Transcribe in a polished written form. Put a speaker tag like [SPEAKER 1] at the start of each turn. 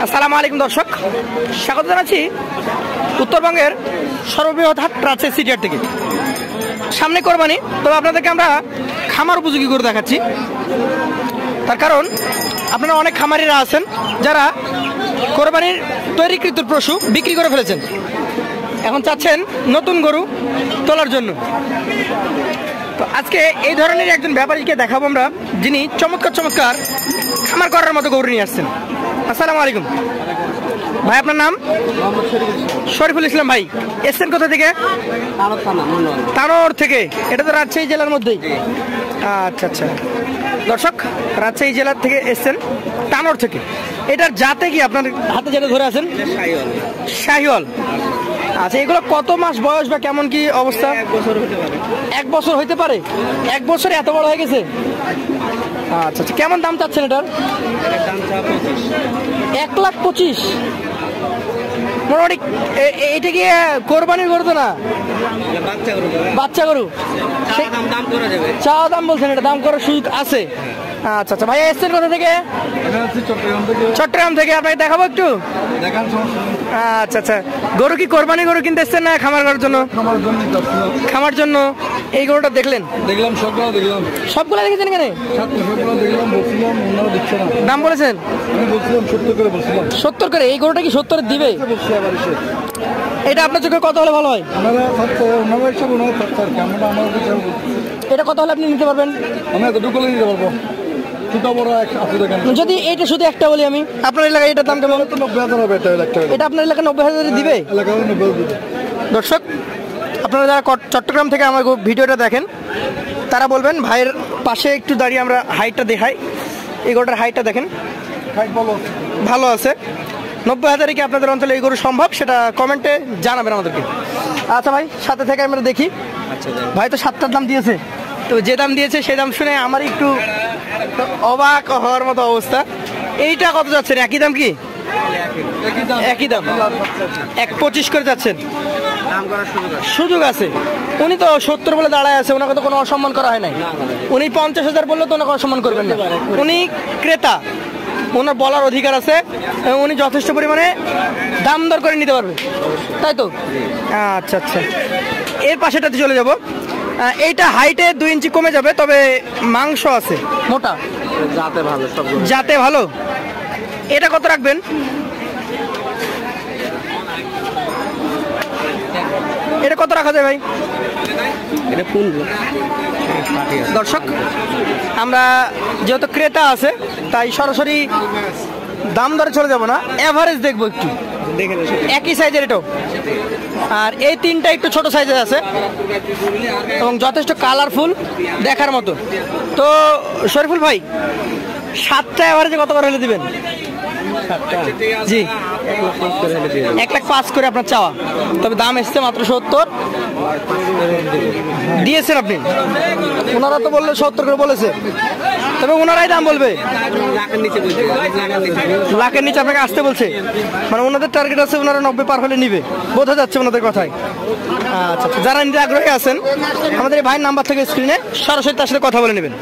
[SPEAKER 1] আসসালামু আলাইকুম দর্শক, স্বাগত জানাচ্ছি উত্তরবঙ্গের সর্ববৃহৎ হাট রাজশাহী সিটিহাট থেকে। সামনে কোরবানি, তবে আপনাদেরকে আমরা খামার উপযোগী করে দেখাচ্ছি। তার কারণ আপনারা অনেক খামারিরা আছেন যারা কোরবানির তৈরিকৃত পশু বিক্রি করে ফেলেছেন, এখন চাচ্ছেন নতুন গরু তোলার জন্য। তো আজকে এই ধরনের একজন ব্যাপারীকে দেখাবো আমরা, যিনি চমৎকার খামার করার মতো গরু নিয়ে আসছেন। আসসালামু আলাইকুম ভাই, আপনার নাম? শরীফুল ইসলাম ভাই। এসছেন কোথা থেকে? তানোর থেকে। এটা তো রাজশাহী জেলার মধ্যেই। আচ্ছা আচ্ছা দর্শক, রাজশাহী জেলার থেকে এসছেন, তানোর থেকে। এটার জাতে কি আপনার হাতে যেটা ধরে আছেন? শাহিওয়াল। আচ্ছা, এগুলো কত মাস বয়স বা কেমন কি অবস্থা? 1 বছর হইতে পারে। 1 বছরে এত বড় হয়ে গেছে? আচ্ছা আচ্ছা, কেমন দাম চাচ্ছেন এটার? 1,25,000। মোটামুটি এইটা কি কোরবানির গরু তো না? বাচ্চা গরু। চাওয়া দাম বলছেন, এটা দাম করার সুযোগ আছে? আচ্ছা আচ্ছা ভাইয়া, এসছেন কোথা থেকে? চট্টগ্রাম থেকে। আপনাকে দেখাবো একটু? আচ্ছা আচ্ছা, গরু কি কোরবানি গরু কিনতে এসছেন না খামার করার জন্য? খামার জন্য। এই গরুটা দেখলেন? সবগুলো দেখেছেন? এখানে দাম বলেছেন 70 করে। এই গরুটা কি 70 দিবে? এটা আপনার চোখে কত হলে ভালো হয়? এটা কত হলে আপনি নিতে পারবেন? যদি এটা শুধু একটা বলি আমি, আপনার এলাকায় এটার দাম কেমন? 90,000 হবে। এটা আপনার এলাকায় 90,000 দিবে? দর্শক, আপনারা যারা চট্টগ্রাম থেকে আমার ভিডিওটা দেখেন তারা বলবেন ভাইয়ের পাশে একটু দাঁড়িয়ে আমরা হাইটটা দেখাই। এই গরুটার হাইটটা দেখেন, ভালো আছে। 90,000 কি আপনাদের অঞ্চলে এই গরু সম্ভব? সেটা কমেন্টে জানাবেন আমাদেরকে। আচ্ছা ভাই, সাথে থেকে আমরা দেখি। ভাই তো 7টার দাম দিয়েছে, তো যে দাম দিয়েছে সেই দাম শুনে আমার একটু অবাক হওয়ার মতো অবস্থা। এইটা কত যাচ্ছেন? একই দাম কি? একই দাম। 1,25,000 করে যাচ্ছেন। সুযোগ আছে। উনি তো 70 বলে দাঁড়ায় আছে, ওনাকে তো কোনো অসম্মান করা হয় নাই। উনি 50,000 বললে তো ওনাকে অসম্মান করবেন না। উনি ক্রেতা, ওনার বলার অধিকার আছে, উনি যথেষ্ট পরিমাণে দাম দর করে নিতে পারবে, তাই তো? আচ্ছা আচ্ছা, এর পাশেটাতে চলে যাব। এইটা হাইটে 2 ইঞ্চি কমে যাবে, তবে মাংস আছে মোটা, যাতে ভালো। এটা কত রাখবেন? এটা কত রাখা যায় ভাই? দর্শক, আমরা যেহেতু ক্রেতা আছে তাই সরাসরি দাম দরে চলে যাব না, এভারেজ দেখবো একটু। একই সাইজের এটাও, আর এই 3টা একটু ছোট সাইজের আছে এবং যথেষ্ট কালারফুল, দেখার মতো। তো শরীফুল ভাই, 7টা এভারেজে কত করে হলে দিবেন? জি, 1,05,000 করে আপনার চাওয়া, তবে দাম এসছে মাত্র 70 দিয়েছেন আপনি। ওনারা তো বললে 70 করে বলেছে, তবে ওনারাই দাম বলবে। লাখের নিচে আপনাকে আসতে বলছে, মানে ওনাদের টার্গেট আছে ওনারা 90 পার হলে নিবে, বোঝা যাচ্ছে ওনাদের কথায়। আচ্ছা, যারা নিতে আগ্রহী আছেন আমাদের এই ভাইয়ের নাম্বার থেকে স্ক্রিনে সরাসরি তার সাথে কথা বলে নেবেন।